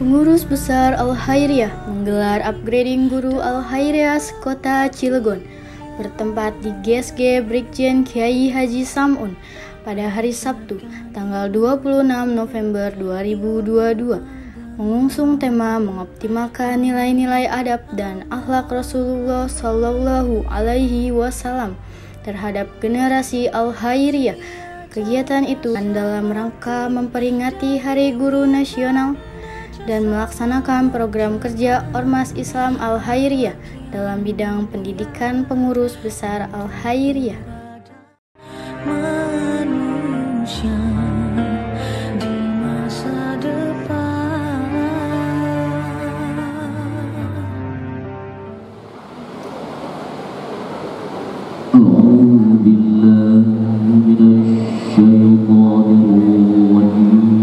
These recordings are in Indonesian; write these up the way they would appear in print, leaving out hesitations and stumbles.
Pengurus Besar Al-Khairiyah menggelar upgrading guru Al-Khairiyah Kota Cilegon bertempat di GSG Brigjen Kiai Haji Samun pada hari Sabtu, tanggal 26 November 2022, mengusung tema mengoptimalkan nilai-nilai adab dan akhlak Rasulullah Shallallahu Alaihi Wasallam terhadap generasi Al-Khairiyah. Kegiatan itu dalam rangka memperingati Hari Guru Nasional dan melaksanakan program kerja Ormas Islam Al-Khairiyah dalam bidang pendidikan pengurus besar Al-Khairiyah. Manusia di masa depan. A'udzu billahi minasy syaithanir rajim.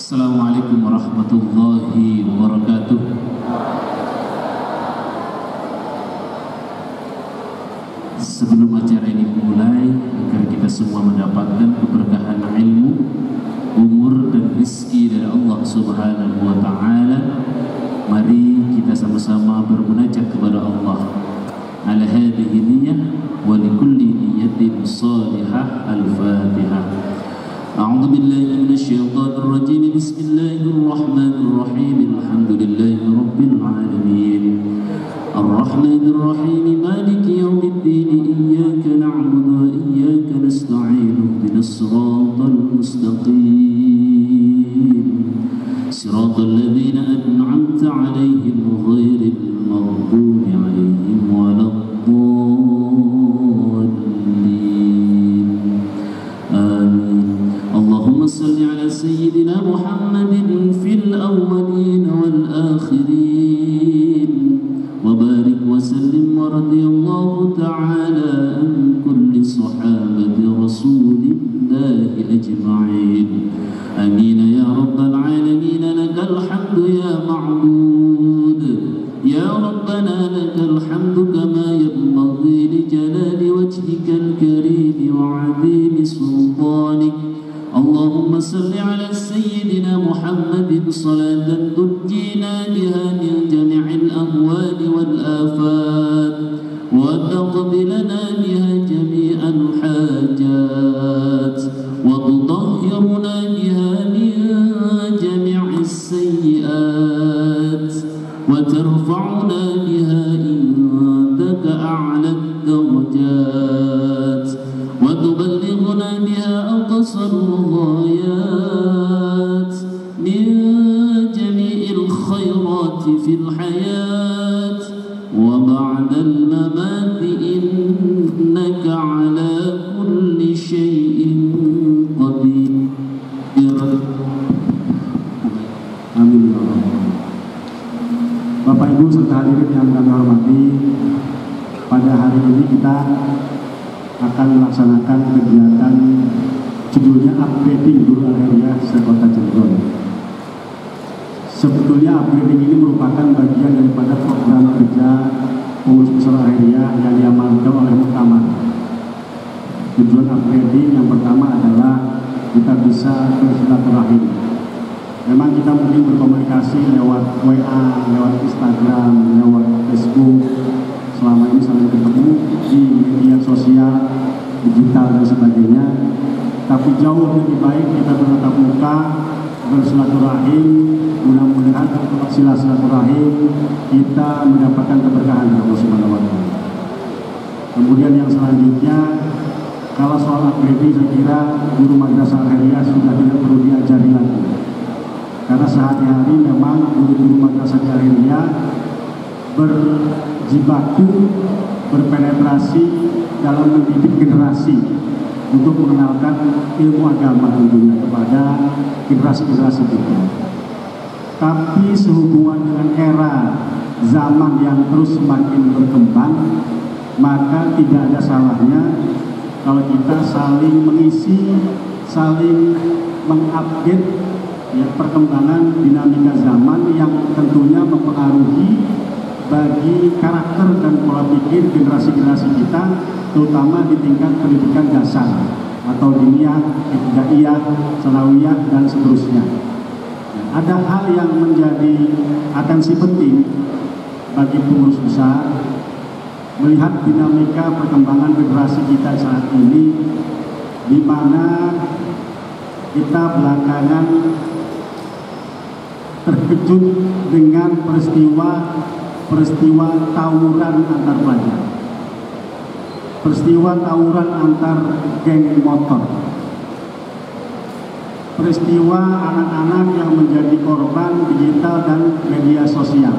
Assalamualaikum warahmatullahi wabarakatuh. Sebelum acara ini dimulai, agar kita semua mendapatkan keberkahan ilmu, umur dan rezeki dari Allah Subhanahu wa taala, mari kita sama-sama bermunajat kepada Allah. Ala hadhihi niyyah wa likulli niyyatin shalihah. Al-Fatihah. أعوذ بالله من الشيطان الرجيم. بسم الله الرحمن الرحيم. الحمد لله رب العالمين الرحمن الرحيم مالك يوم الدين إياك نعبد وإياك نستعين اهدنا الصراط المستقيم صراط الذين أنعمت عليهم غير المغضوب عليهم ولا الضالين آمين. اللهم صل على سيدنا محمد في الأولين والآخرين وبارك وسلم ورضي الله تعالى عن كل صحابة رسول الله أجمعين آمين يا رب العالمين. لك الحمد يا معبود يا ربنا، لك الحمد كما ينبغي لجلال وجهك الكريم وعظيم سلطانك. اللهم صل على سيدنا محمد صلاة تنجينا بها من جميع الأهوال والآفات وتقضي لنا بها جميع الحاجات وتطهرنا بها من جميع السيئات وترفعنا بها عندك أعلى الدرجات وتبلغنا بها أقصى الغايات من جميع الخيرات في الحياة وبعد الممات إنك على كل شيء قدير. Amin ya Allah. Bapak Ibu serta hadirin yang kami hormati, pada hari ini kita akan melaksanakan kegiatan judulnya upgrading guru Al-Khairiyah se-Kota Cilegon. Sebetulnya upgrading ini merupakan bagian daripada program kerja pengurus besar Al-Khairiyah yang diamankan oleh Muktamar. Tujuan upgrading yang pertama adalah kita bisa bersilaturahim. Memang kita mungkin berkomunikasi lewat WA, lewat Instagram, lewat Facebook, selama ini saling ketemu di media sosial, digital dan sebagainya. Tapi jauh lebih baik kita bertatap muka, bersilaturahim. Mudah-mudahan dengan silaturahim kita mendapatkan keberkahan dari Allah Subhanahu wa taala. Kemudian yang selanjutnya, kalau soal upgrading saya kira guru madrasah Al-Khairiyah sudah tidak perlu diajari lagi. Karena sehari-hari memang guru-guru madrasah Al-Khairiyah berjibaku, berpenetrasi dalam mendidik generasi untuk mengenalkan ilmu agama tentunya kepada generasi-generasi kita. Tapi sehubungan dengan era zaman yang terus semakin berkembang, maka tidak ada salahnya kalau kita saling mengisi, saling mengupdate ya, perkembangan dinamika zaman yang tentunya mempengaruhi bagi karakter dan pola pikir generasi-generasi kita, terutama di tingkat pendidikan dasar atau diniyah, ibtidaiyah, tsanawiyah, dan seterusnya. Ada hal yang menjadi atensi penting bagi pengurus besar melihat dinamika perkembangan generasi kita saat ini, di mana kita belakangan terkejut dengan peristiwa tawuran antar pelajar, peristiwa tawuran antar geng motor, peristiwa anak-anak yang menjadi korban digital dan media sosial,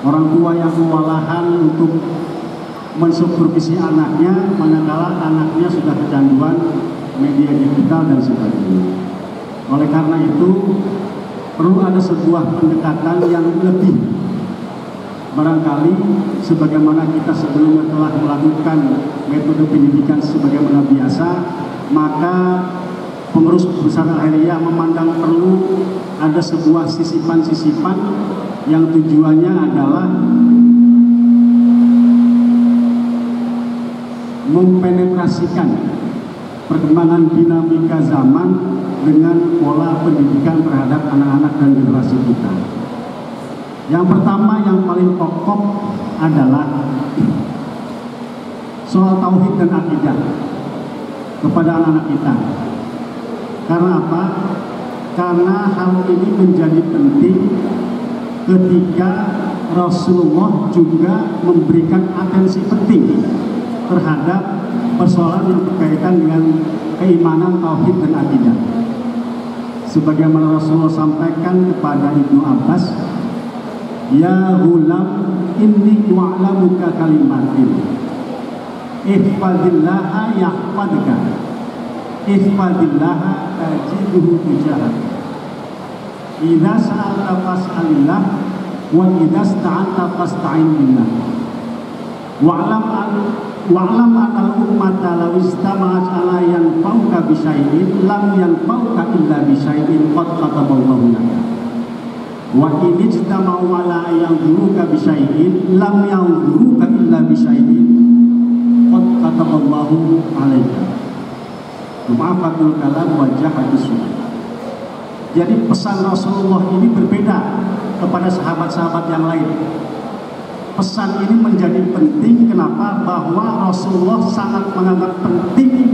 orang tua yang kewalahan untuk mensupervisi anaknya manakala anaknya sudah kecanduan media digital dan sebagainya. Oleh karena itu perlu ada sebuah pendekatan yang lebih, barangkali sebagaimana kita sebelumnya telah melakukan metode pendidikan sebagaimana biasa, maka pengurus besar Al-Khairiyah memandang perlu ada sebuah sisipan-sisipan yang tujuannya adalah mempenetrasikan perkembangan dinamika zaman dengan pola pendidikan terhadap anak-anak dan generasi kita. Yang pertama, yang paling pokok adalah soal tauhid dan akidah kepada anak-anak kita. Karena apa? Karena hal ini menjadi penting ketika Rasulullah juga memberikan atensi penting terhadap persoalan yang berkaitan dengan keimanan, tauhid, dan akidah. Sebagaimana Rasulullah sampaikan kepada Ibnu Abbas, "Ya ghulam, inni wa'lamuka kalimatin, ihfadillaha yahfadka, ihfadillaha tajiduhu tujahak, idza sa'alta fas'alillah, wa idza ista'anta fasta'in billah. Wa'lam anal ummata law istama'at ala yanfa'uka bisyai'in lam yanfa'uka illa bisyai'in qad kataballahu laka. Wa in ijtama'u ala yanzuruka bisyai'in lam yanzuruka illa bisyai'in qad kataballahu alaika. Ma'afatul kalam wajah hadis." Jadi pesan Rasulullah ini berbeda kepada sahabat-sahabat yang lain. Pesan ini menjadi penting, kenapa? Bahwa Rasulullah sangat menganggap penting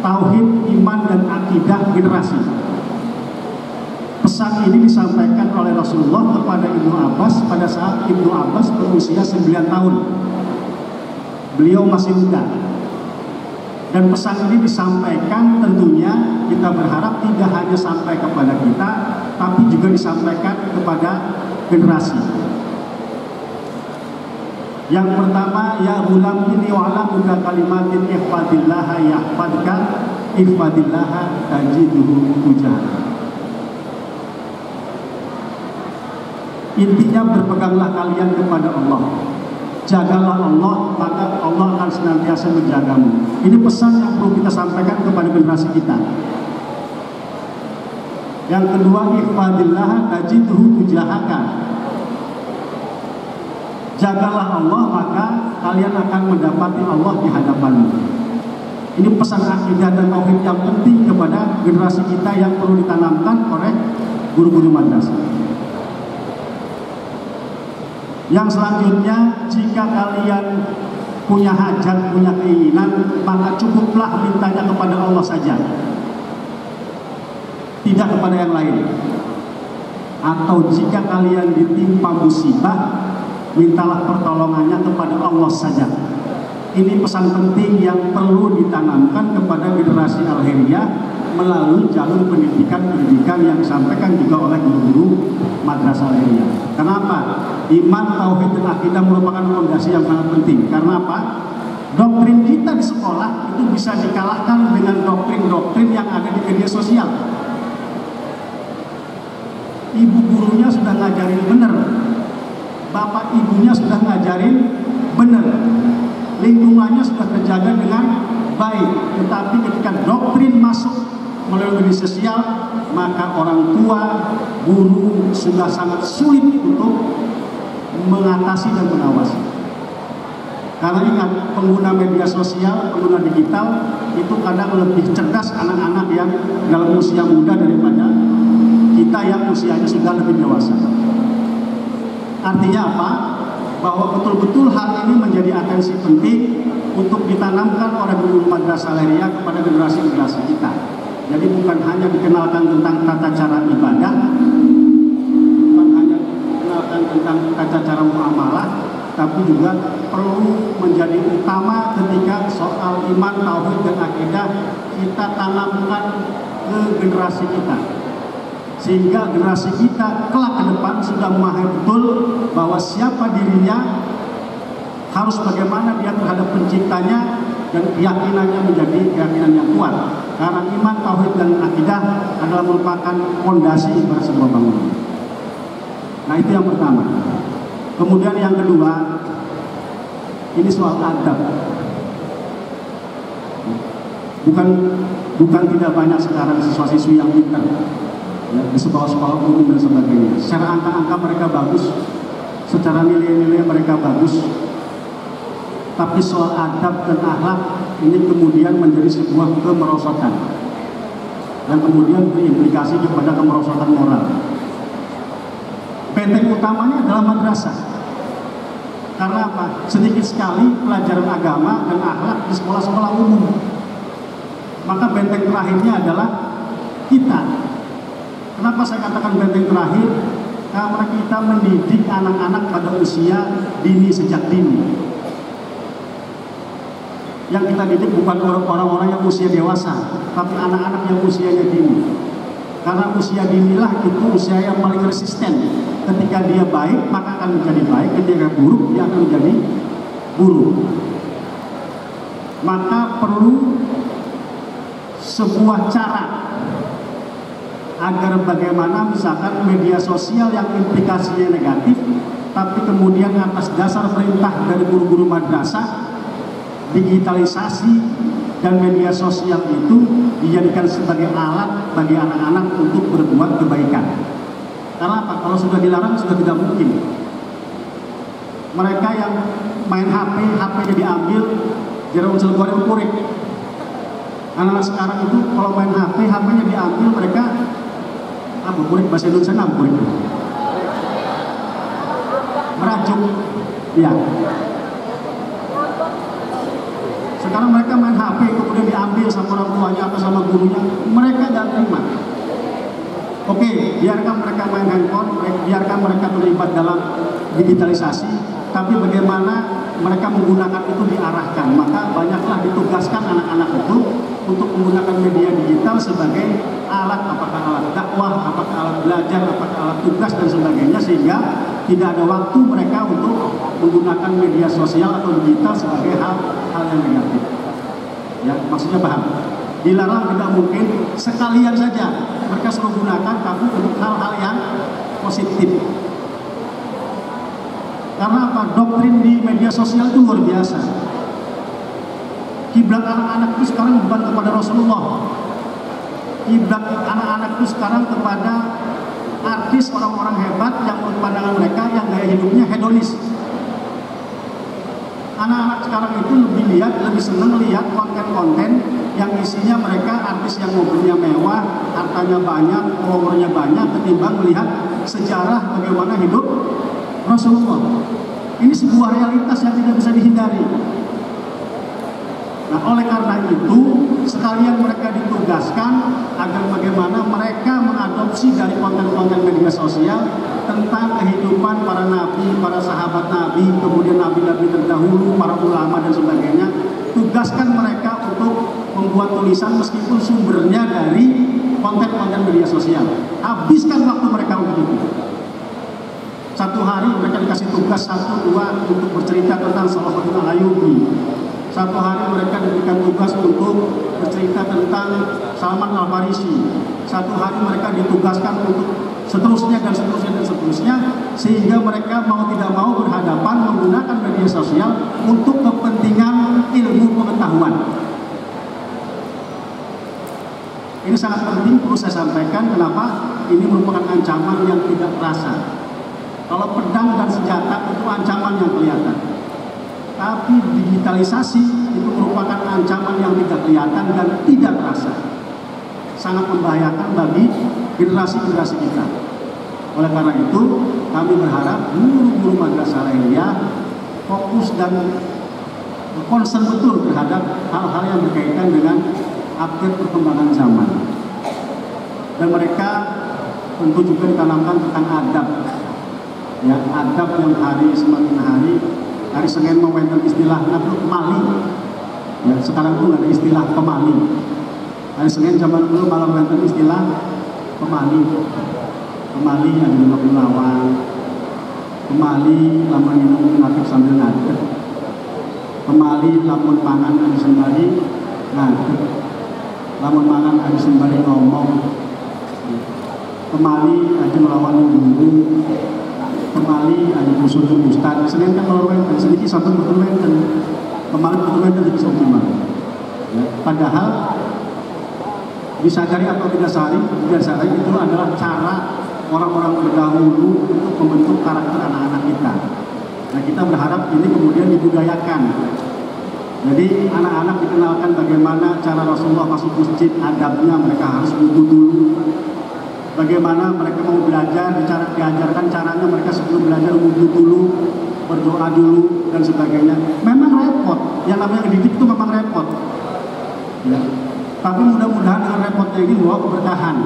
tauhid, iman, dan akidah generasi. Pesan ini disampaikan oleh Rasulullah kepada Ibnu Abbas pada saat Ibnu Abbas berusia 9 tahun. Beliau masih muda. Dan pesan ini disampaikan, tentunya kita berharap tidak hanya sampai kepada kita, tapi juga disampaikan kepada generasi. Yang pertama, ya ghulam inni wa'lamuka kalimatin ihfadillaha yahfadka, ihfadillaha tajiduhu tujahak. Intinya berpeganglah kalian kepada Allah. Jagalah Allah, maka Allah akan senantiasa menjagamu. Ini pesan yang perlu kita sampaikan kepada generasi kita. Yang kedua, ihfadillaha tajiduhu tujahaka. Jagalah Allah, maka kalian akan mendapati Allah di hadapanmu. Ini pesan akidah dan tauhid yang penting kepada generasi kita yang perlu ditanamkan oleh guru-guru madrasah. Yang selanjutnya, jika kalian punya hajat, punya keinginan, maka cukuplah mintanya kepada Allah saja, tidak kepada yang lain. Atau jika kalian ditimpa musibah, mintalah pertolongannya kepada Allah saja. Ini pesan penting yang perlu ditanamkan kepada generasi Al-Khairiyah melalui jalur pendidikan yang disampaikan juga oleh guru-guru madrasah Al-Khairiyah. Kenapa? Iman, tauhid, dan akidah merupakan fondasi yang sangat penting. Karena apa? Doktrin kita di sekolah itu bisa dikalahkan dengan doktrin-doktrin yang ada di media sosial. Ibu gurunya sudah ngajarin benar, bapak ibunya sudah ngajarin benar, lingkungannya sudah terjaga dengan baik. Tetapi ketika doktrin masuk melalui media sosial, maka orang tua, guru sudah sangat sulit untuk mengatasi dan mengawasi. Karena ingat, pengguna media sosial, pengguna digital itu kadang lebih cerdas anak-anak yang dalam usia muda daripada kita yang usianya sudah lebih dewasa. Artinya apa? Bahwa betul-betul hal ini menjadi atensi penting untuk ditanamkan oleh guru madrasah Al-Khairiyah kepada generasi-generasi kita. Jadi bukan hanya dikenalkan tentang tata cara ibadah, bukan hanya dikenalkan tentang tata cara muamalah, tapi juga perlu menjadi utama ketika soal iman, tauhid, dan akidah kita tanamkan ke generasi kita. Sehingga generasi kita kelak ke depan sudah memahami betul bahwa siapa dirinya, harus bagaimana dia terhadap penciptanya, dan keyakinannya menjadi keyakinan yang kuat. Karena iman, tauhid, dan akidah adalah merupakan fondasi bagi sebuah bangunan. Nah, itu yang pertama. Kemudian yang kedua, ini soal adab. Bukan tidak banyak sekarang siswa-siswi yang pintar, ya, di sekolah-sekolah umum dan sebagainya. Secara angka-angka mereka bagus, secara nilai-nilai mereka bagus. Tapi soal adab dan akhlak ini kemudian menjadi sebuah kemerosotan, dan kemudian berimplikasi kepada kemerosotan moral. Benteng utamanya adalah madrasah. Karena apa? Sedikit sekali pelajaran agama dan akhlak di sekolah-sekolah umum. Maka benteng terakhirnya adalah kita. Kenapa saya katakan benteng terakhir? Karena kita mendidik anak-anak pada usia dini, sejak dini. Yang kita didik bukan orang-orang yang usia dewasa, tapi anak-anak yang usianya dini. Karena usia dinilah itu usia yang paling resisten. Ketika dia baik, maka akan menjadi baik. Ketika buruk, dia akan menjadi buruk. Maka perlu sebuah cara agar bagaimana misalkan media sosial yang implikasinya negatif, tapi kemudian atas dasar perintah dari guru-guru madrasah, digitalisasi dan media sosial itu dijadikan sebagai alat bagi anak-anak untuk berbuat kebaikan. Karena apa? Kalau sudah dilarang sudah tidak mungkin. Mereka yang main HP-nya diambil, jarum Cilegon kurik. Anak-anak sekarang itu kalau main HP-nya diambil, mereka kurik bahasa Indonesia kurik. Merajuk, ya. Sekarang mereka main HP, kemudian diambil sama orang tuanya atau sama gurunya, mereka tidak terima. Oke, biarkan mereka main handphone, biarkan mereka terlibat dalam digitalisasi, tapi bagaimana mereka menggunakan itu diarahkan. Maka banyaklah ditugaskan anak-anak itu untuk menggunakan media digital sebagai alat, apakah alat dakwah, apakah alat belajar, apakah alat tugas dan sebagainya, sehingga tidak ada waktu mereka untuk menggunakan media sosial atau digital sebagai hal yang negatif. Ya, maksudnya paham? Dilarang tidak mungkin, sekalian saja mereka suruh gunakan, tapi untuk hal-hal yang positif. Karena apa? Doktrin di media sosial itu luar biasa. Kiblat anak-anak itu sekarang bukan kepada Rasulullah. Kiblat anak-anak itu sekarang kepada artis, orang-orang hebat yang menurut pandangan mereka yang gaya hidupnya hedonis. Anak-anak sekarang itu lebih senang lihat konten-konten yang isinya mereka artis yang mobilnya mewah, hartanya banyak, followernya banyak, ketimbang melihat sejarah bagaimana hidup Rasulullah. Ini sebuah realitas yang tidak bisa dihindari. Nah, oleh karena itu sekalian mereka ditugaskan agar bagaimana mereka mengadopsi dari konten-konten media sosial tentang kehidupan para nabi, para sahabat nabi, kemudian nabi-nabi terdahulu, para ulama dan sebagainya. Tugaskan mereka untuk membuat tulisan meskipun sumbernya dari konten-konten media sosial. Habiskan waktu mereka untuk itu. Satu hari mereka dikasih tugas 1-2 untuk bercerita tentang Salahuddin Al-Ayyubi. Satu hari mereka diberikan tugas untuk bercerita tentang Salman Al-Farisi. Satu hari mereka ditugaskan untuk seterusnya dan seterusnya dan seterusnya, sehingga mereka mau tidak mau berhadapan menggunakan media sosial untuk kepentingan ilmu pengetahuan. Ini sangat penting, perlu saya sampaikan. Kenapa? Ini merupakan ancaman yang tidak terasa. Kalau pedang dan senjata itu ancaman yang kelihatan. Tapi digitalisasi itu merupakan ancaman yang tidak kelihatan dan tidak terasa. Sangat membahayakan bagi generasi-generasi kita. Oleh karena itu, kami berharap guru-guru madrasah Al-Khairiyah fokus dan concern betul terhadap hal-hal yang berkaitan dengan update perkembangan zaman. Dan mereka tentu juga ditanamkan tentang adab. Ya, adab yang hari semakin hari Senin mau wonten istilah pemali. Ya, sekarang pun ada istilah pemali. Hari Senin zaman dulu malah wonten istilah pemali. Pemali ada juga pelawan. Pemali lamun minum ngatur sambil ngadeg. Pemali lamun pangan ada sembari ngadeg. Lamun mangan ada sembari ngomong. Pemali aja melawan guru. Pemali aja musuh ustaz. Senin kan melawan sedikit sampai berteman dan kemarin berteman dan bisa optimal. Ya, padahal disadari atau tidak sadari itu adalah cara orang-orang terdahulu untuk membentuk karakter anak-anak kita. Nah, kita berharap ini kemudian dibudayakan. Jadi anak-anak dikenalkan bagaimana cara Rasulullah masuk masjid, adabnya mereka harus wudhu dulu. Bagaimana mereka mau belajar, diajarkan caranya mereka sebelum belajar wudhu dulu, berdoa dulu, dan sebagainya. Memang repot, yang namanya dididik itu memang repot. Ya. Tapi mudah-mudahan dengan repotnya ini membawa keberkahan.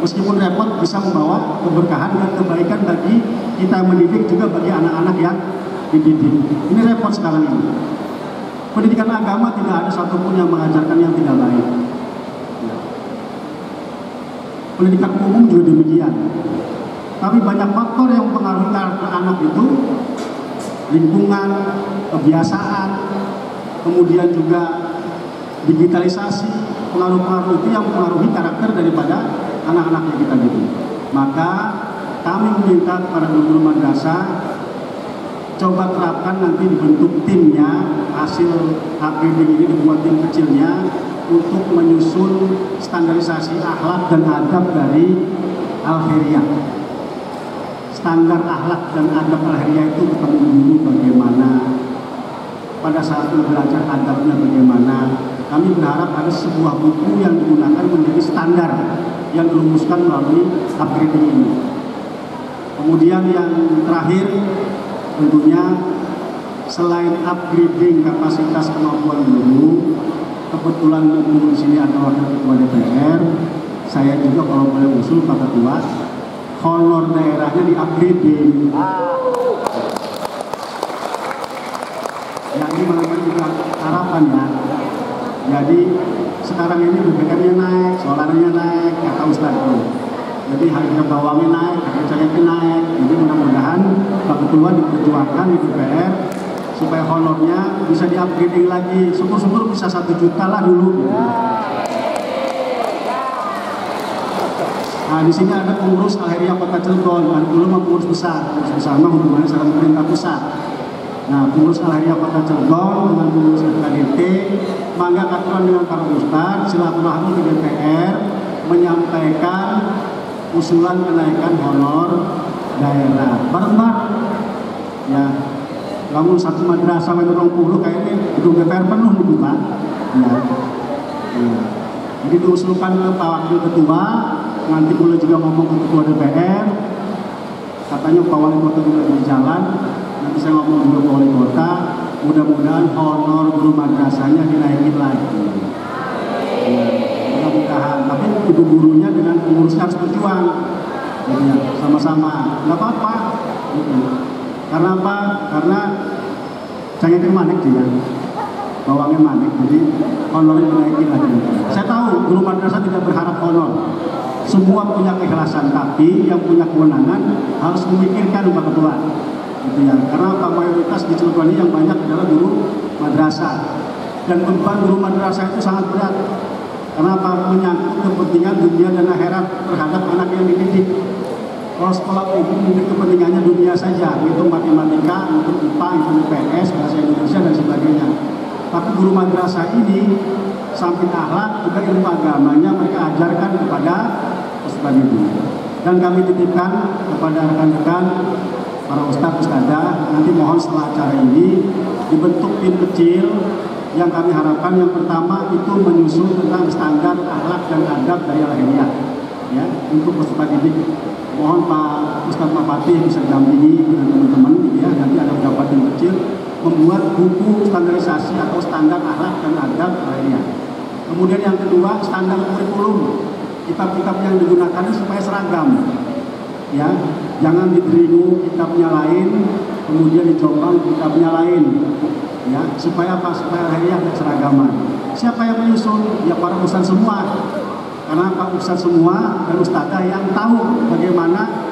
Meskipun repot bisa membawa keberkahan dan kebaikan bagi kita yang mendidik, juga bagi anak-anak yang dididik. Ini repot sekarang ini. Pendidikan agama tidak ada satupun yang mengajarkan yang tidak baik. Pendidikan umum juga demikian. Tapi banyak faktor yang mempengaruhi karakter anak itu, lingkungan, kebiasaan, kemudian juga digitalisasi, pengaruh-pengaruh itu yang mempengaruhi karakter daripada anak-anak yang kita didik. Maka kami meminta kepada guru madrasah coba terapkan nanti dibentuk timnya, hasil upgrading ini dibuat tim kecilnya untuk menyusun standarisasi akhlak dan adab dari Al-Khairiyah. Standar akhlak dan adab Al-Khairiyah itu ketemu dulu bagaimana, pada saat belajar adabnya bagaimana. Kami berharap ada sebuah buku yang digunakan menjadi standar yang dirumuskan melalui upgrading ini. Kemudian yang terakhir, tentunya selain upgrading kapasitas kemampuan guru, kebetulan mumpung di sini ada wakil ketua DPR, saya juga kalau boleh usul Pak Ketua, honor daerahnya di upgrading. Jadi malam juga harapan ya. Jadi sekarang ini BBM-nya naik, solarnya naik, kata Ustadz. Jadi harga bawangnya naik, harga cengkehnya naik. Jadi mudah-mudahan Pak Ketua diperjuangkan di DPR supaya honornya bisa di-upgrading lagi. Syukur-syukur bisa 1 juta lah dulu. Nah, di sini ada pengurus Al-Khairiyah Kota Cilegon. Nah, dulu mah pengurus besar mah hubungannya sama pemerintah pusat. Nah, pengurus Al-Khairiyah Kota Cilegon dengan pengurus KDT, mangga aturan dengan para ustadz, silaturahmi ke DPR menyampaikan usulan kenaikan honor daerah. Bareng-bareng, ya. Namun satu madrasah yang 20 kayaknya gedung DPR penuh dibuka. Ya. Ya. Jadi diusulkan ke Pak Wakil Ketua, nanti boleh juga ngomong ke Ketua DPR. Katanya Pak Wali Kota juga berjalan. Nanti saya ngomong juga Pak Wali Kota. Mudah-mudahan honor guru madrasahnya dinaikin lagi. Ya. Mudah-mudahan. Tapi ibu gurunya dengan pengurusnya harus berjuang. Ya, sama-sama. Nggak apa-apa. Karena apa? Karena cengkeh manik dia, bawangnya manik, jadi honornya dinaikin lagi. Saya tahu guru madrasah tidak berharap honor, semua punya keikhlasan, tapi yang punya kewenangan harus memikirkan Pak Ketua, gitu ya. Karena Pak mayoritas di Cilegon ini yang banyak adalah guru madrasah, dan beban guru madrasah itu sangat berat. Karena apa? Menyangkut kepentingan dunia dan akhirat terhadap anak yang dididik. Kalau sekolah umum mungkin kepentingannya dunia saja, hitung matematika, hitung IPA, hitung IPS, bahasa Indonesia dan sebagainya. Tapi guru madrasah ini samping akhlak juga ilmu agamanya mereka ajarkan kepada ustadz itu. Dan kami titipkan kepada rekan-rekan para ustadz ustadzah, nanti mohon setelah acara ini dibentuk tim kecil yang kami harapkan yang pertama itu menyusun tentang standar akhlak dan adab dari Al-Khairiyah, ya, untuk peserta didik. Mohon Pak Ustadz Pak Fatih bisa dampingi dengan teman-teman, ya, nanti ada beberapa tim kecil membuat buku standarisasi atau standar akhlak dan adab Al-Khairiyah. Kemudian yang kedua, standar kurikulum, kitab-kitab yang digunakan supaya seragam, ya, jangan di Dringu kitabnya lain, kemudian di Jombang kitabnya lain, ya, supaya apa? Supaya Al-Khairiyah keseragaman. Siapa yang menyusun? Ya para ustadz semua, karena Pak Ustadz semua dan ustadzah yang tahu bagaimana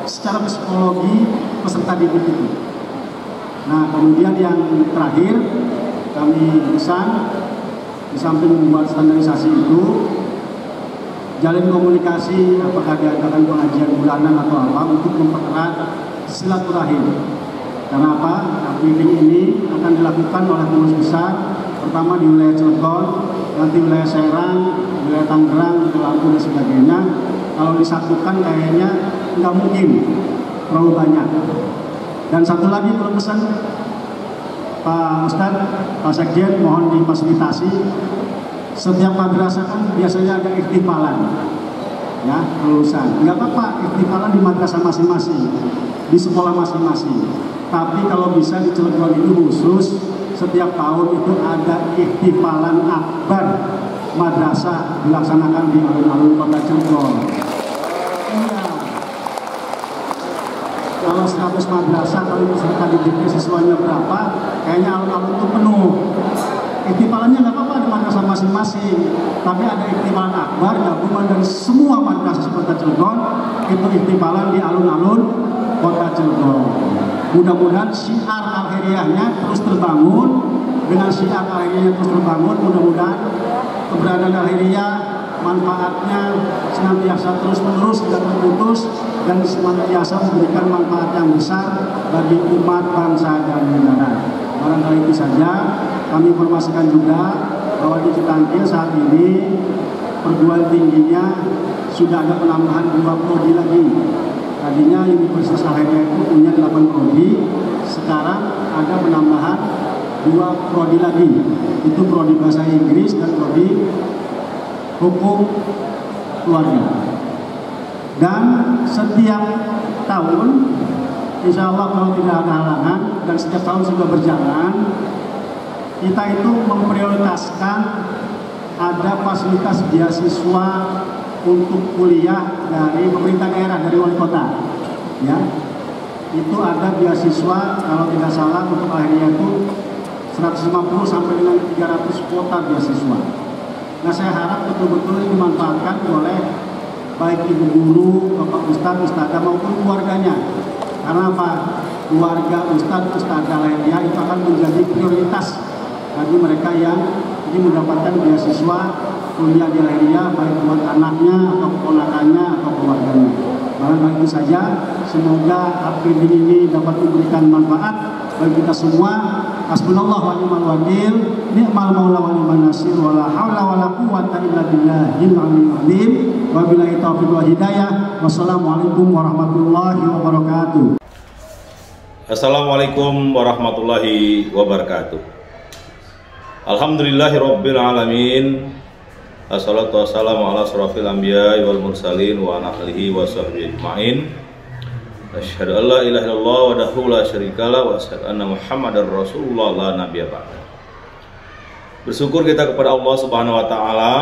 secara psikologi peserta didik itu. Nah, kemudian yang terakhir kami pesan, di samping membuat standarisasi itu, jalin komunikasi, apakah diadakan pengajian bulanan atau apa, untuk mempererat silaturahim. Karena apa? Upgrading ini akan dilakukan oleh pengurus besar, pertama di wilayah Cilegon, nanti wilayah Serang, wilayah Tangerang, Lampung dan sebagainya. Kalau disatukan kayaknya nggak mungkin, terlalu banyak. Dan satu lagi perlu pesan Pak Ustadz, Pak Sekjen, mohon difasilitasi. Setiap madrasah kan biasanya ada ikhtifalan, ya, kelulusan. Nggak apa-apa, ikhtifalan di madrasah masing-masing, di sekolah masing-masing. Tapi kalau bisa di Cilegon itu khusus, setiap tahun itu ada ikhtifalan akbar madrasah dilaksanakan di alun-alun kota Cilegon. Iya. Kalau 100 madrasah, kalau peserta didiknya siswanya berapa, kayaknya alun-alun itu penuh. Ikhtifalannya nggak apa-apa di madrasah masing-masing, tapi ada ikhtifalan akbar gabungan dari semua madrasah kota Cilegon, itu ikhtifalan di alun-alun kota Cilegon. Mudah-mudahan syiar Al-Khairiyahnya terus terbangun. Dengan syiar Al-Khairiyahnya terus terbangun, mudah-mudahan keberadaan Al-Khairiyah manfaatnya senantiasa terus-menerus dan terputus, dan senantiasa memberikan manfaat yang besar bagi umat, bangsa, dan negara. Barangkali itu saja. Kami informasikan juga bahwa di Citangkil saat ini perguruan tingginya sudah ada penambahan 2 prodi lagi. Tadinya Universitas Al-Khairiyah itu punya 8 prodi, sekarang ada penambahan 2 prodi lagi. Itu prodi bahasa Inggris dan prodi hukum keluarga. Dan setiap tahun, insya Allah kalau tidak ada halangan, dan setiap tahun sudah berjalan, kita itu memprioritaskan ada fasilitas beasiswa untuk kuliah dari pemerintah daerah, dari wali kota, ya. Itu ada beasiswa kalau tidak salah untuk Al-Khairiyah itu 150 sampai dengan 300 kuota beasiswa. Nah, saya harap betul-betul ini dimanfaatkan oleh baik ibu guru, bapak ustadz, ustadzah maupun keluarganya. Karena apa? Keluarga ustadz, ustadzah Al-Khairiyah itu akan menjadi prioritas bagi mereka yang ingin mendapatkan beasiswa kuliah di Al-Khairiyah, baik buat anaknya atau keponakannya atau keluarganya. Barangkali itu saja. Semoga upgrading ini dapat memberikan manfaat bagi kita semua. Hasbunallah wa ni'mal wakil, ni'mal maula wa ni'man nasir, wa la haula wa la quwwata illa billahil aliyyil azim. Wa billahi taufiq wa hidayah. Wassalamualaikum warahmatullahi wabarakatuh. Assalamualaikum warahmatullahi wabarakatuh. Alhamdulillahirabbil alamin. Assalatu wassalamu ala asrofil anbiya'i wal mursalin wa ala alihi wa sahbihi ajma'in. Asyhadu an la ilaha illallah wahdahu la syarikalah wa asyhadu anna Muhammadar Rasulullah la nabiyya ba'da. Bersyukur kita kepada Allah Subhanahu wa taala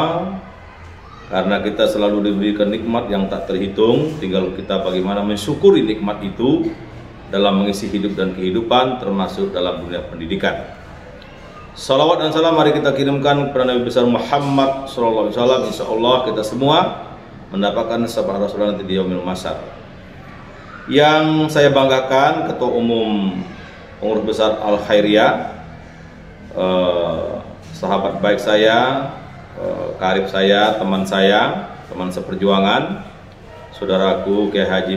karena kita selalu diberikan nikmat yang tak terhitung. Tinggal kita bagaimana mensyukuri nikmat itu dalam mengisi hidup dan kehidupan, termasuk dalam dunia pendidikan. Salawat dan salam mari kita kirimkan kepada Nabi besar Muhammad sallallahu alaihi wasallam. Insyaallah kita semua mendapatkan syafaat Rasulullah nanti di yaumil mahsyar. Yang saya banggakan Ketua Umum Pengurus Besar Al-Khairiyah, sahabat baik saya, karib saya, teman seperjuangan, saudaraku Kiai Haji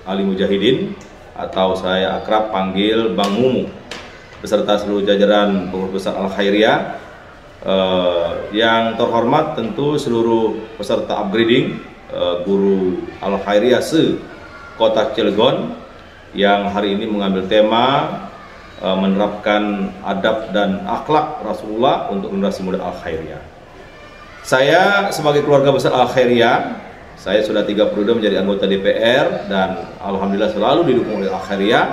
Ali Mujahidin, atau saya akrab panggil Bang Mumu, beserta seluruh jajaran Pengurus Besar Al-Khairiyah, yang terhormat tentu seluruh peserta upgrading, guru Al-Khairiyah Kota Cilegon yang hari ini mengambil tema menerapkan adab dan akhlak Rasulullah untuk generasi muda Al-Khairiyah. Saya sebagai keluarga besar Al-Khairiyah, saya sudah 32 menjadi anggota DPR dan alhamdulillah selalu didukung oleh Al-Khairiyah.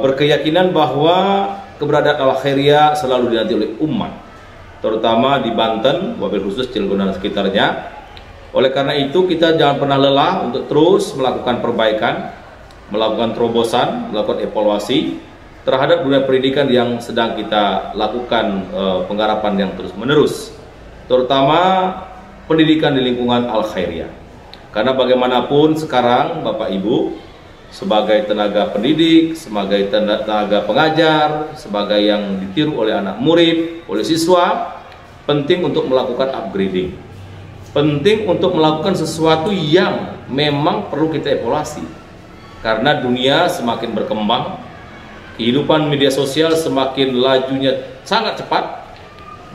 Berkeyakinan bahwa keberadaan Al-Khairiyah selalu dinanti oleh umat, terutama di Banten, wabil khusus Cilegon dan sekitarnya. Oleh karena itu kita jangan pernah lelah untuk terus melakukan perbaikan, melakukan terobosan, melakukan evaluasi terhadap dunia pendidikan yang sedang kita lakukan penggarapan yang terus menerus, terutama pendidikan di lingkungan Al-Khairiyah. Karena bagaimanapun sekarang Bapak Ibu sebagai tenaga pendidik, sebagai tenaga pengajar, sebagai yang ditiru oleh anak murid, oleh siswa, penting untuk melakukan upgrading, penting untuk melakukan sesuatu yang memang perlu kita evaluasi. Karena dunia semakin berkembang, kehidupan media sosial semakin lajunya sangat cepat,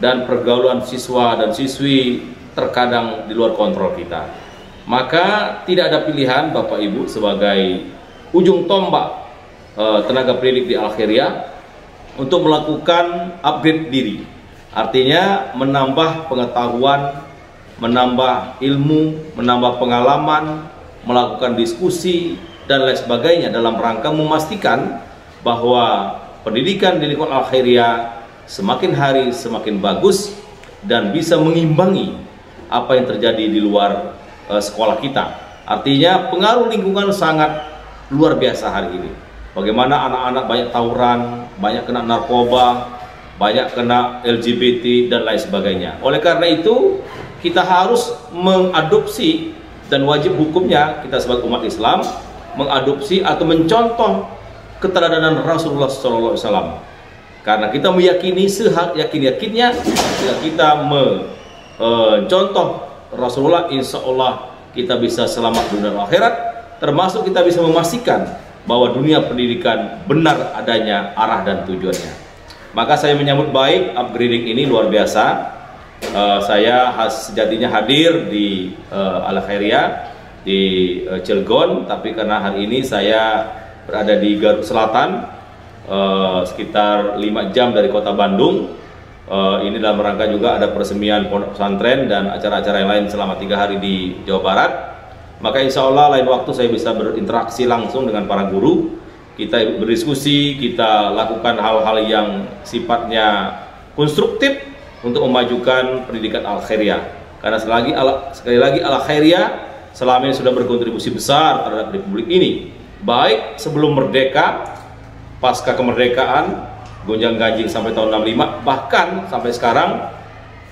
dan pergaulan siswa dan siswi terkadang di luar kontrol kita. Maka tidak ada pilihan Bapak Ibu sebagai ujung tombak tenaga pendidik di Al-Khairiyah untuk melakukan upgrade diri. Artinya menambah pengetahuan, menambah ilmu, menambah pengalaman, melakukan diskusi dan lain sebagainya dalam rangka memastikan bahwa pendidikan di lingkungan Al-Khairiyah semakin hari semakin bagus dan bisa mengimbangi apa yang terjadi di luar sekolah kita. Artinya pengaruh lingkungan sangat luar biasa hari ini. Bagaimana anak-anak banyak tawuran, banyak kena narkoba, banyak kena LGBT dan lain sebagainya. Oleh karena itu kita harus mengadopsi dan wajib hukumnya kita sebagai umat Islam mengadopsi atau mencontoh keteladanan Rasulullah SAW. Karena kita meyakini seyakin-yakinnya jika kita contoh Rasulullah, insya Allah kita bisa selamat dunia dan akhirat, termasuk kita bisa memastikan bahwa dunia pendidikan benar adanya arah dan tujuannya. Maka saya menyambut baik upgrading ini luar biasa. Saya sejatinya hadir di Al-Khairiyah di Cilegon, tapi karena hari ini saya berada di Garut Selatan, sekitar 5 jam dari kota Bandung. Ini dalam rangka juga ada peresmian pondok pesantren dan acara-acara yang lain selama 3 hari di Jawa Barat. Maka insya Allah lain waktu saya bisa berinteraksi langsung dengan para guru. Kita berdiskusi, kita lakukan hal-hal yang sifatnya konstruktif untuk memajukan pendidikan Al-Khairiyah. Karena sekali lagi Al-Khairiyah selama ini sudah berkontribusi besar terhadap Republik ini, baik sebelum merdeka, pasca kemerdekaan, gonjang-ganjing sampai tahun 65, bahkan sampai sekarang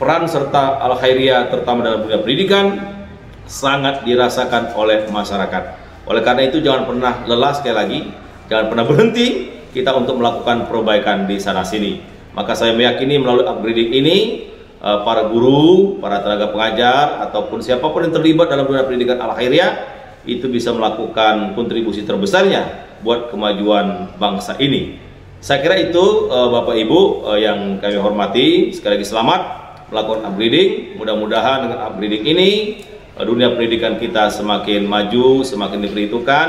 peran serta Al-Khairiyah terutama dalam dunia pendidikan sangat dirasakan oleh masyarakat. Oleh karena itu jangan pernah lelah, sekali lagi jangan pernah berhenti kita untuk melakukan perbaikan di sana sini. Maka saya meyakini melalui upgrading ini para guru, para tenaga pengajar ataupun siapapun yang terlibat dalam dunia pendidikan Al-Khairiyah itu bisa melakukan kontribusi terbesarnya buat kemajuan bangsa ini. Saya kira itu Bapak Ibu yang kami hormati, sekali lagi selamat melakukan upgrading. Mudah-mudahan dengan upgrading ini dunia pendidikan kita semakin maju, semakin diperhitungkan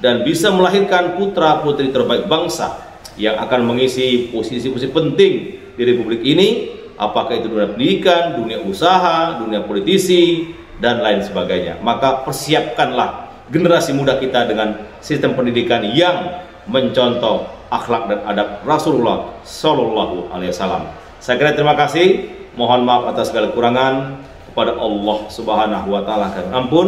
dan bisa melahirkan putra-putri terbaik bangsa yang akan mengisi posisi-posisi penting di Republik ini, apakah itu dunia pendidikan, dunia usaha, dunia politisi dan lain sebagainya. Maka persiapkanlah generasi muda kita dengan sistem pendidikan yang mencontoh akhlak dan adab Rasulullah Sallallahu Alaihi Wasallam. Saya kira terima kasih. Mohon maaf atas segala kekurangan. Kepada Allah Subhanahu Wa Taala kami ampun.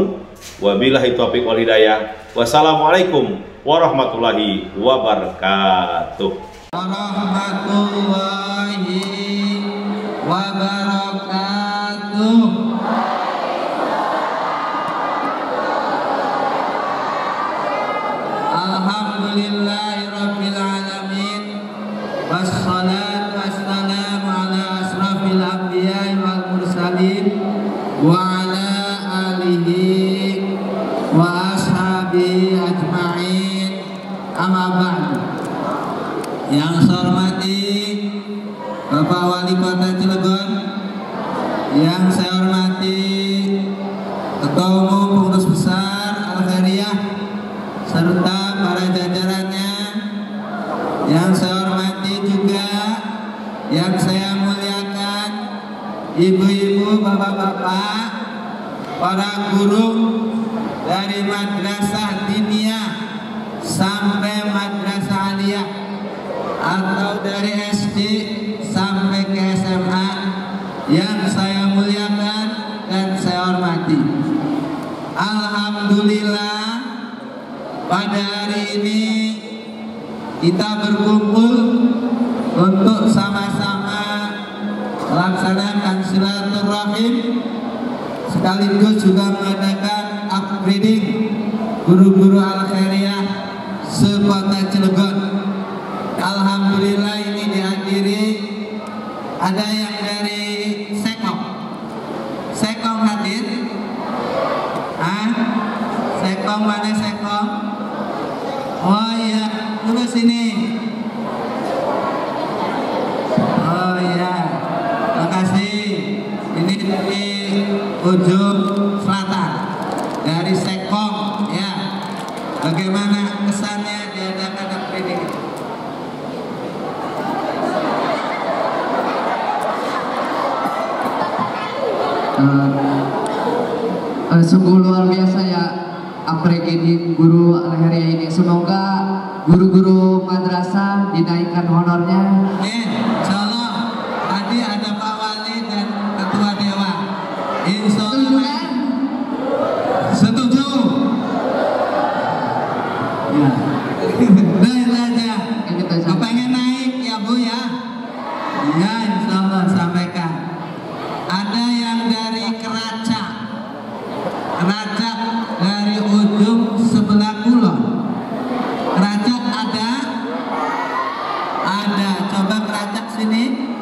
Wabillahi taufiq wal hidayah. Wassalamualaikum warahmatullahi wabarakatuh. Warahmatullahi wabarakatuh. Alhamdulillahirabbil alamin. Wassalatu wassalamu ala asrafil anbiya'i wal mursalin wa ala alihi wa ashabihi ajma'in. Amma ba'du. Yang saya hormati Bapak Wali Kota Cilegon, yang saya hormati serta para jajarannya yang saya hormati juga, yang saya muliakan, ibu-ibu, bapak-bapak, para guru dari madrasah diniyah sampai madrasah aliyah atau dari SD sampai ke SMA yang saya muliakan dan saya hormati. Alhamdulillah, pada hari ini kita berkumpul untuk sama-sama melaksanakan silaturahim sekaligus juga mengadakan upgrading guru-guru Al-Khairiyah se-Kota Cilegon. Alhamdulillah ini dihadiri ada yang dari Sekong hadir. Sekong mana Sekong? Oh iya, dulu sini. Oh iya, makasih. Ini dari ujung selatan, dari Sekong ya. Bagaimana kesannya diadakan upgrading? Sungguh luar biasa ya upgrading guru Al-Khairiyah ini. Semoga guru-guru madrasah dinaikkan honornya. Insyaallah. Tadi ada Pak Wali dan Ketua Dewan. Insyaallah. Setuju? Ya. Nah, aja. Kepengen naik ya Bu ya? Ya, insyaallah sampaikan. Ada yang dari Keracak dari ujung sebelah kulon. Keracak ada. Coba Keracak sini.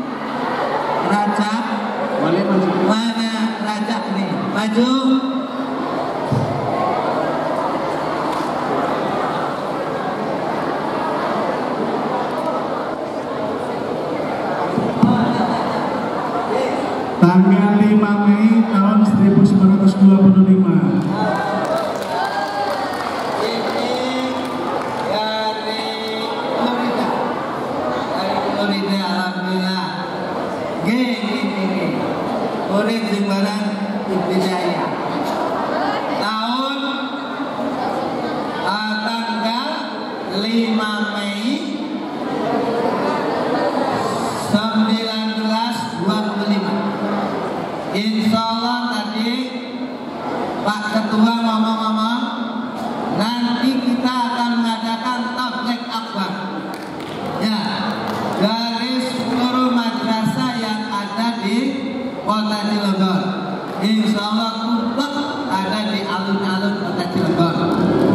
Keracak. Mana Keracak nih? Maju. Tanggal 5 Mei tahun 1925. Murid Jembaran Ibtidaya tahun tanggal 5 Mei 1925. Insya Allah tadi Pak Ketua ngomong-ngomong, nanti kita akan mengadakan tabligh akbar ya, dari seluruh madrasah yang ada di Kota Cilegon. Insya Allah kumpul ada di alun-alun Kota Cilegon.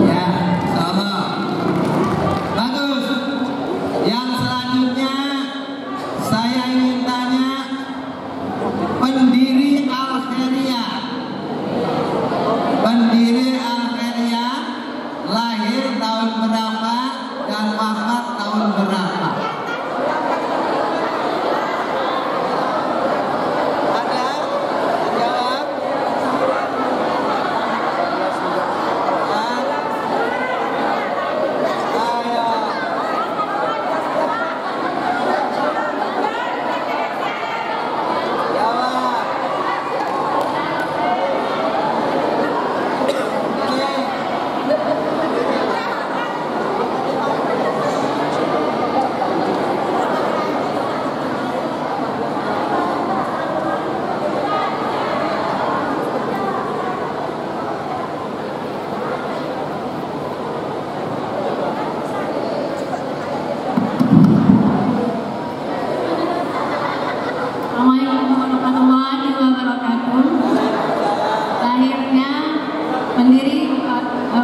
Ya, insya Allah. Bagus. Yang selanjutnya saya ingin tanya pendiri Al-Khairiyah. Pendiri Al-Khairiyah lahir tahun berapa dan wafat tahun berapa?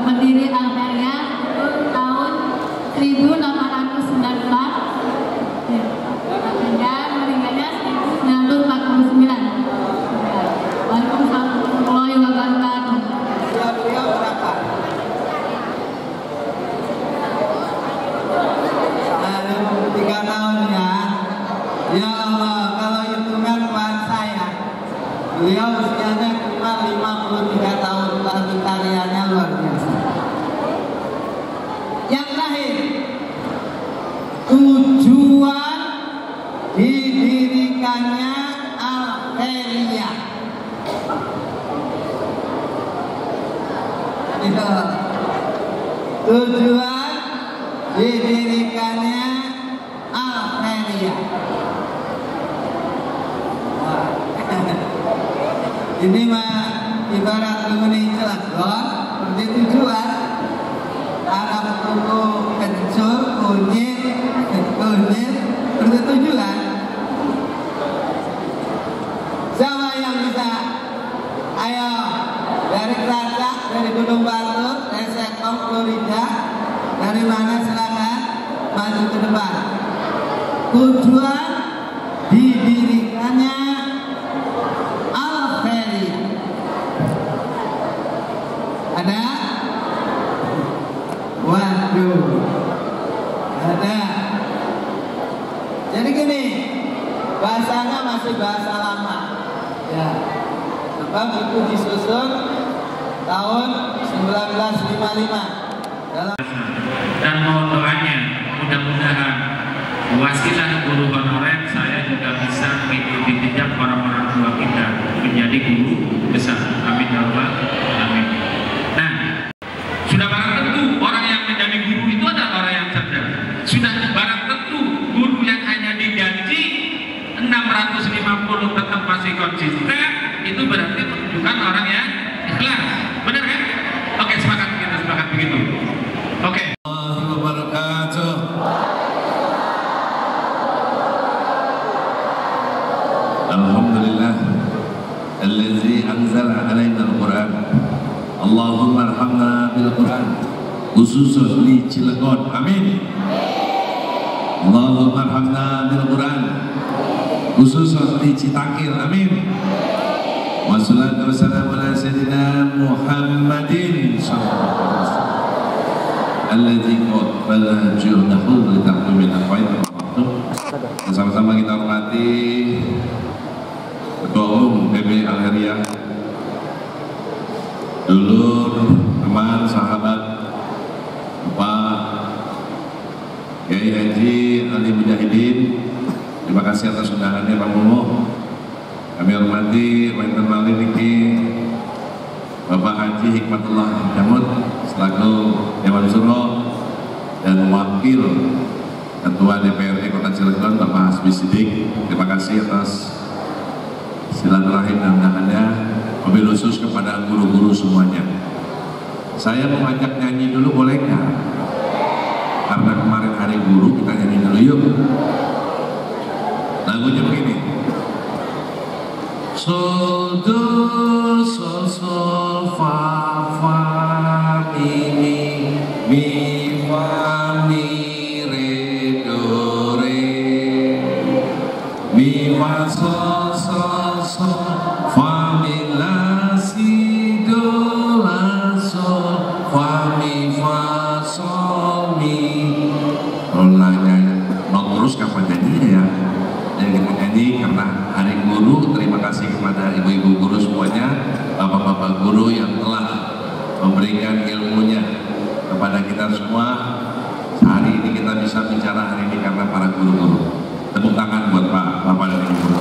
Pendiri Al-Khairiyah itu tahun 1894 dan meninggalnya 1949. Waalaikumsalam warahmatullahi wabarakatuh. Beliau berapa? 3 tahun ya. Ya Allah, kalau hitungan buat saya, beliau usianya cuma 53 tahun, tapi karyanya luar biasa. tujuan didirikannya Al-Khairiyah. Ini mah ibarat kuning Cilegon, seperti tujuan Arab tuku kencur, kunyit, seperti tujuan. Siapa yang bisa? Ayo, dari Kelacak, dari Gunung Batu, dari Sekong, Florida, dari mana silakan maju ke depan. Tujuan didirikannya Al-Khairiyah. Ada? Waduh, ada. Jadi gini, bahasanya masih bahasa lama, ya. Sebab itu disusun tahun 1955. Dan mohon doanya, mudah-mudahan wasilah guru honorer saya juga bisa mengikuti jejak orang-orang tua kita menjadi guru besar. Amin ya rabbal alamin. Nah, sudah barang tentu orang yang menjadi guru itu adalah orang yang cerdas. Sudah barang tentu guru yang hanya digaji 650 tetap masih konsisten, itu berarti menunjukkan orang yang ikhlas. Benar kan? Oke, sepakat kita sepakat begitu. Oke. Wabarakatuh. Alhamdulillah allazi anzala alaina al-Quran. Allahumma arhamna bil Quran khususan di Cilegon. Amin. Allahumma arhamna bil Quran khususan di Citakil. Amin. Wassalatu wassalamu ala sayyidina Muhammadin sallallahu alaihi wasallam alladzi qala juhdahu li taqmin al-qaid. Sama-sama kita hormati Ketua Umum PB Al-Khairiyah, dulur, teman, sahabat Bapak Kiai Haji Ali Mujahidin. Terima kasih atas undangannya Pak Mumo. Kami hormati wonten malih niki Bapak Haji Hikmatullah Jamud selaku Dewan Suro dan Wakil Ketua DPRD Kota Cilegon Bapak Hasbi Sidik. Terima kasih atas silaturahim dan undangannya, mobil khusus kepada guru-guru semuanya. Saya mau ngajak nyanyi dulu, boleh nggak? Karena kemarin hari guru, kita nyanyi dulu yuk. Lagunya begini. Sol do sol sol fa fa mi fa mi re do re mi fa sol sol sol fa mi la si do la sol fa mi fa sol mi. Not terus kapan jadinya ya? Yang kita nyanyi karena hari guru. Terima kasih kepada ibu-ibu guru semuanya, bapak-bapak guru yang telah memberikan ilmunya kepada kita semua. Hari ini kita bisa bicara hari ini karena para guru-guru. Tepuk tangan buat Pak Bapak dan Ibu guru.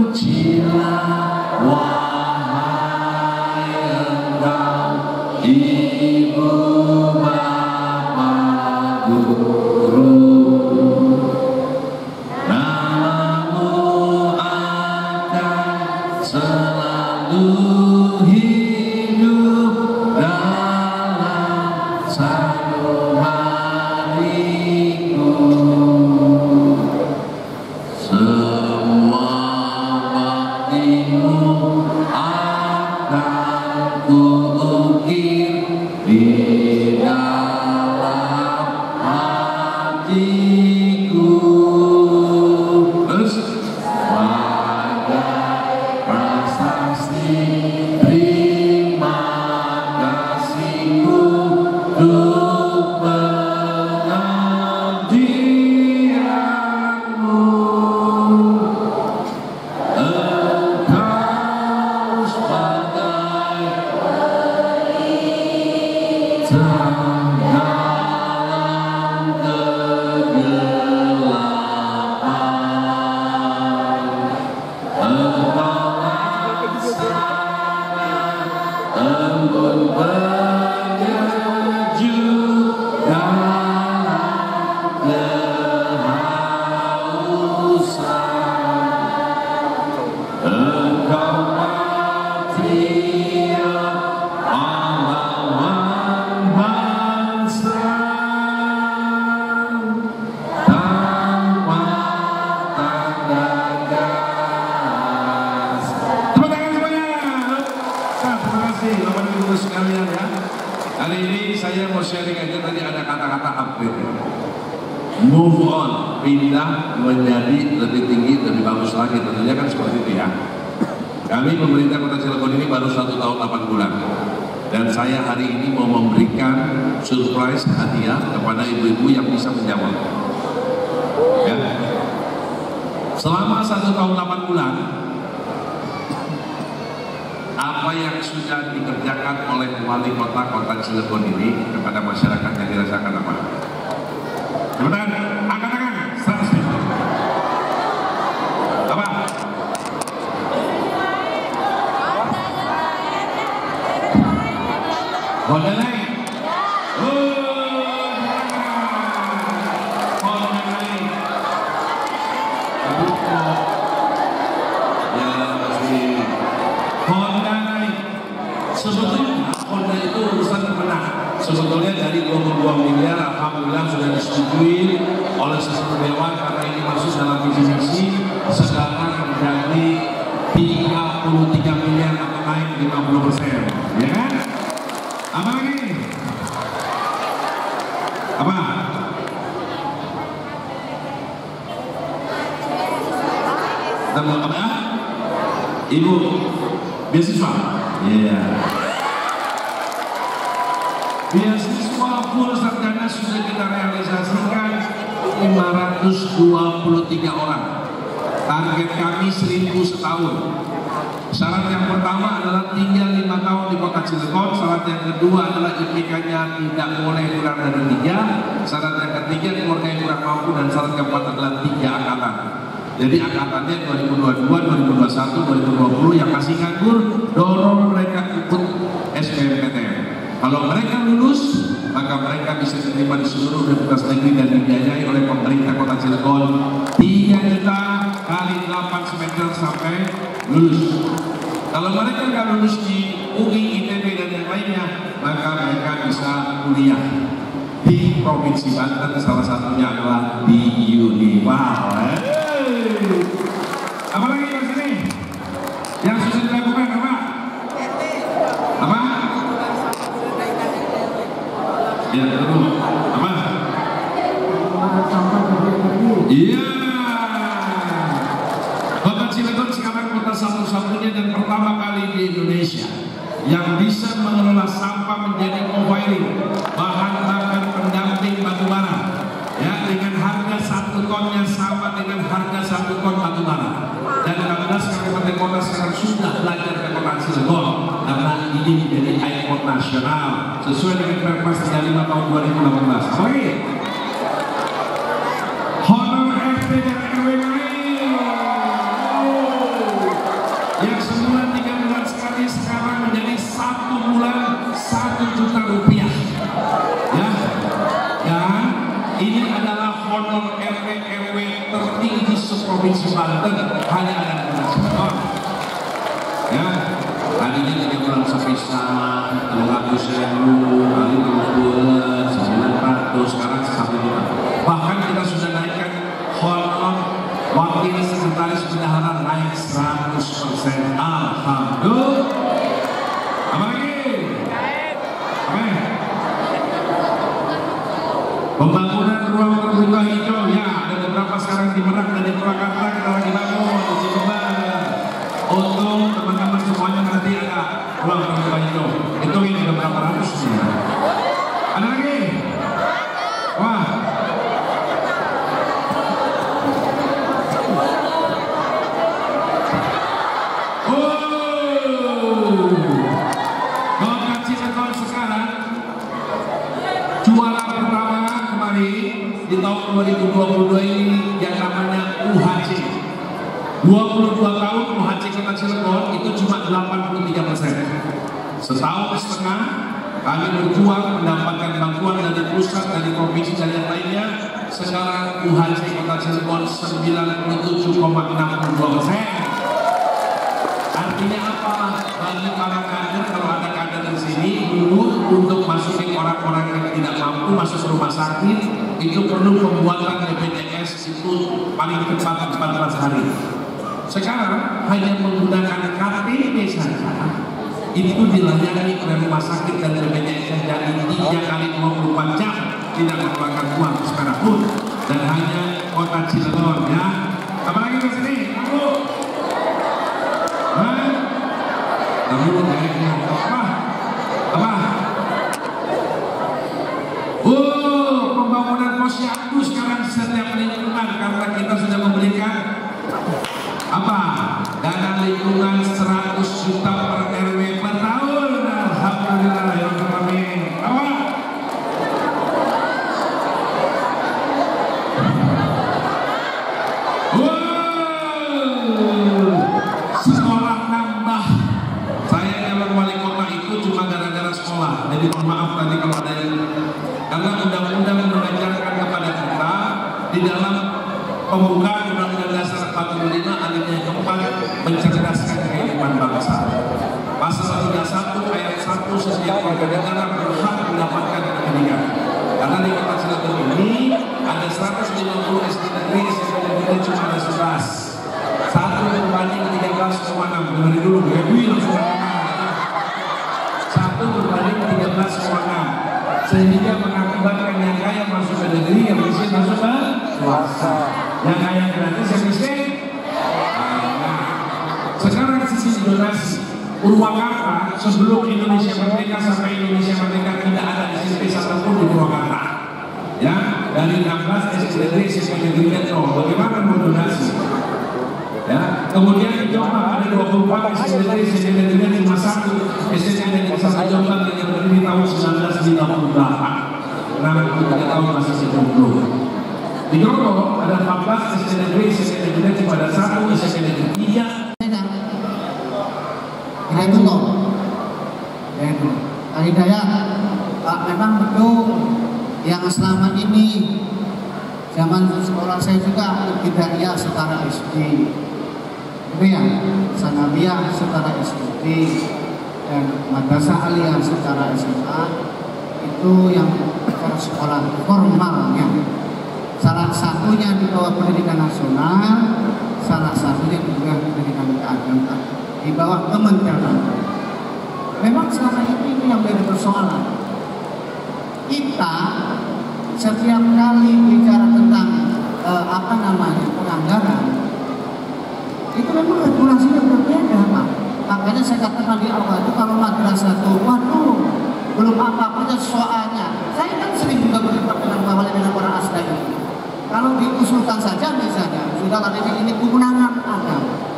Terpujilah wahai engkau ibu bapak guru, namamu akan selalu hidup dalam sanubariku. Semua baktimu akan kuukir di dalam hatiku. Terus bagai prestasi menyejukkan dalam kehausan. Engkau mati pahlawan bangsa tanpa tanda gas. Tepuk tangan semuanya. Terima kasih Bapak Ibu sekalian ya. Hari ini saya mau sharing aja, tadi ada kata-kata upgrade. Move on, pindah menjadi lebih tinggi, lebih bagus lagi, tentunya kan seperti itu ya. Kami pemerintah Kota Cilegon ini baru 1 tahun 8 bulan, dan saya hari ini mau memberikan surprise hadiah kepada ibu-ibu yang bisa menjawab. Ya. Selama 1 tahun 8 bulan, apa yang sudah dikerjakan oleh wali kota Kota Cilegon ini kepada masyarakat yang dirasakan apa? Sebentar, angkat tangan, 100 ribu. Apa? Honda naik. Honda naik. Ya, pasti. Honda naik. Sebetulnya Honda itu urusan menang. Sebetulnya dari 22 miliar, alhamdulillah sudah disetujui oleh seluruh dewan karena ini masuk dalam visi misi. Sekarang menjadi 33 miliar atau naik 50%, ya kan? Apa lagi? Apa? Temu apa? Ibu beasiswa. Iya. Beasiswa full sarjana sudah kita realisasikan 523 orang. Target kami 1000 setahun. Syarat yang pertama adalah tinggal 5 tahun di Kota Cilegon. Syarat yang kedua adalah IPK-nya tidak boleh kurang dari 3. Syarat yang ketiga keluarga yang kurang mampu, dan syarat keempat adalah 3 angkatan. Jadi angkatannya 2022, 2021, 2020 yang masih nganggur, dorong mereka ikut SBMPTN. Kalau mereka lulus, maka mereka bisa diterima di seluruh universitas negeri dan dibiayai oleh pemerintah Kota Cilegon 3 juta kali 8 semester sampai lulus. Kalau mereka nggak lulus di UI, ITB dan yang lainnya, maka mereka bisa kuliah di Provinsi Banten, salah satunya adalah di Unival. Apa lagi Mas ini? Yang sudah dilakukan apa? Apa? Ya, betul. Apa? Iya. Kota Cilegon sekarang kota satu-satunya dan pertama kali di Indonesia yang bisa mengelola sampah menjadi co-firing, bahan bakar pendamping batu bara, ya, dengan harga 1 tonnya sama dengan harga 1 ton batu bara. Dan 16 kabupaten kota sekarang sudah belajar ke Kota Cilegon karena ini menjadi ikon nasional sesuai dengan Perpres 35 tahun 2018. Oke. Honor RT dan RW yang semula 3 bulan sekali sekarang menjadi 1 bulan 1 juta rupiah. Ya. Dan ini adalah honor RW tertinggi seprovinsi Banten, hanya ada di Kota Cilegon. Ya, tadinya 3 bulan sepisah, 300.000, kali 3 bulan 900, sekarang 1 juta. Bahkan kita sudah naikkan honor wakil sekretaris bendahara naik 100%. Alhamdulillah. Apa lagi? Apa? Pembangunan ruang terbuka hijau, ya, ada beberapa sekarang di Merak dan di Purwakarta kita lagi bangun di Cilegon. Untuk teman-teman semuanya nanti ada ruang terbuka hijau. Itu ini beberapa ratus ya. Ada lagi? Wah. Kota Cilegon sekarang juara pertama kemarin di tahun 2022 ini yang namanya UHC. 22 tahun UHC Kota Cilegon itu cuma 83%. Setahun setengah kami berjuang mendapatkan bantuan dari pusat, dari provinsi, dan yang lainnya. Sekarang UHC Kota Cilegon 97,62%. Artinya apa? Bagi para kader, kalau ada kader di sini, dulu untuk masukin orang-orang yang tidak mampu masuk rumah sakit itu perlu pembuatan BPJS itu paling cepat 14 hari. Sekarang hanya menggunakan KTP saja itu dilayani oleh rumah sakit dan BPJS dari 3 kali 24 jam tidak mengeluarkan uang sekalipun, dan hanya Kota Cilegon ya. Apalagi ke sini, aku. Kamu apa? Pembangunan posyandu sekarang setiap lingkungan karena kita sudah memberikan apa? Dana lingkungan 100 juta per RW per tahun. Alhamdulillah ya Rabbil alamin. Sekolah nambah. Saya calon wali kota itu cuma gara-gara sekolah. Jadi mohon maaf tadi kalau ada yang, karena undang-undang mengajarkan kepada kita di dalam pembukaan Undang-Undang Dasar 45 ayatnya yang keempat mencerdaskan kehidupan bangsa. Pasal 31 ayat 1 setiap warga negara berhak mendapatkan pendidikan. Karena di Kota Cilegon ini ada 150 SD negeri, SMP negeri cuma ada 11. 1 berbanding 13,6. Dengar dulu, ya Wih, 1 berbanding 13,6. Sehingga mengakibatkan yang kaya masuk ke negeri, yang miskin masuk ke swasta. Yang kaya gratis, yang miskin. Sekarang sisi donasi. Purwakarta sebelum Indonesia merdeka sampai Indonesia merdeka tidak ada SMP satupun di Purwakarta. Ya, dari 16 SD negeri sampai negeri metro. Bagaimana mau donasi? Ya, kemudian di Jombang ada 24 SD negeri, SD negeri cuma 1 SD negeri satu Jombang yang berdiri tahun 1998. Nah, 3 tahun masih sejomblo. Di Grogol ada 14 SD negeri, SD negeri cuma ada 1 SD negeri 3. Itu loh, itu Hidayat. Memang betul yang selama ini zaman sekolah saya juga tidak ya setara SD, itu ya sanawiyah setara SD dan madrasah aliyah setara SMA, itu yang sekolah formalnya. Salah satunya di bawah pendidikan nasional, salah satunya juga pendidikan keagamaan di bawah Kementerian. Memang selama ini yang menjadi persoalan. Kita setiap kali bicara tentang penganggaran, itu memang regulasinya berbeda, Pak. Makanya saya katakan di awal itu kalau madrasah itu, waduh, belum apa-apa soalnya. Saya kan sering juga berdebat dengan Pak Wali dengan orang asli ini. Kalau diusulkan saja misalnya, sudah ini kewenangan agama.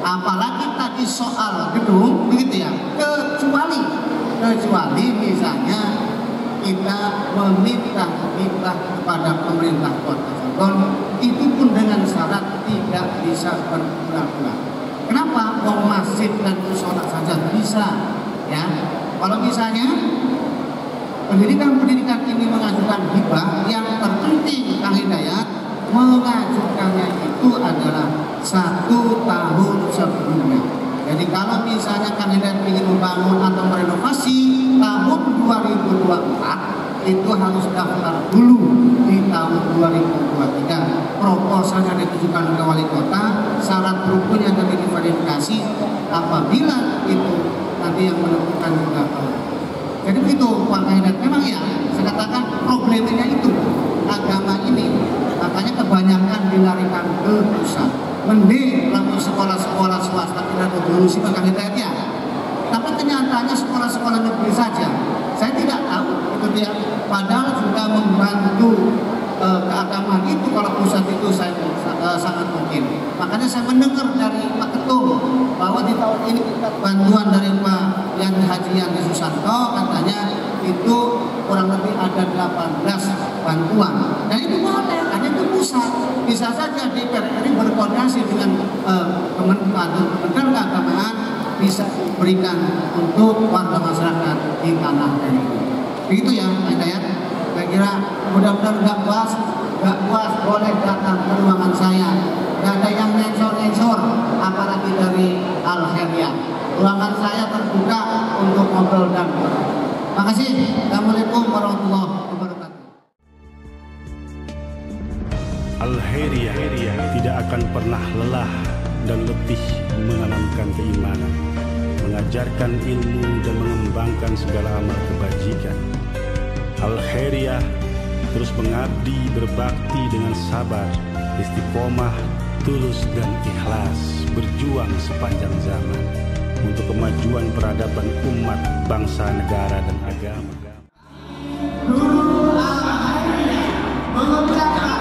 Apalagi tadi soal gedung, begitu ya. Kecuali misalnya kita meminta kepada pemerintah Kota Cilegon, itu pun dengan syarat tidak bisa berulang-ulang. Kenapa? Wong masjid dan musola saja bisa, ya. Kalau misalnya pendidikan ini mengajukan hibah, yang terpenting Kang Hidayat mengajukannya itu adalah 1 tahun sebelumnya. Jadi kalau misalnya kandidat ingin membangun atau merenovasi tahun 2024, itu harus daftar dulu di tahun 2023. Proposalnya ditujukan ke wali kota, syarat rukunnya nanti diverifikasi. Apabila itu nanti yang menentukan juga. Jadi begitu Pak Kandidat. Memang ya, saya katakan problemnya itu agama ini. Makanya kebanyakan dilarikan ke pusat. Mending lalu sekolah-sekolah swasta tidak berevolusi Pak Kandidat ya. Tapi kenyataannya sekolah-sekolah negeri saja. Saya tidak tahu itu dia. Padahal sudah membantu keagamaan itu kalau pusat itu saya sangat mungkin. Makanya saya mendengar dari Pak Ketum bahwa di tahun ini bantuan dari Pak yang Haji Yang Susanto katanya itu kurang lebih ada 18 bantuan. Dan itu boleh, hanya itu pusat. Bisa saja DPR ini berkoordinasi dengan Kementerian Keagamaan bisa berikan untuk warga masyarakat di tanah air ini. Begitu ya, Hidayat. Saya kira mudah-mudahan nggak puas boleh datang ke ruangan saya. Nggak ada yang nensor-nensor, apalagi dari Al-Khairiyah. Ruangan saya terbuka untuk ngobrol dan berbicara. Makasih. Assalamualaikum warahmatullahi wabarakatuh. Al-Khairiyah tidak akan pernah lelah dan letih menanamkan keimanan, mengajarkan ilmu dan mengembangkan segala amal kebajikan. Al-Khairiyah terus mengabdi berbakti dengan sabar, istiqomah, tulus dan ikhlas, berjuang sepanjang zaman untuk kemajuan peradaban umat, bangsa, negara dan agama. Guru Al-Khairiyah mengucapkan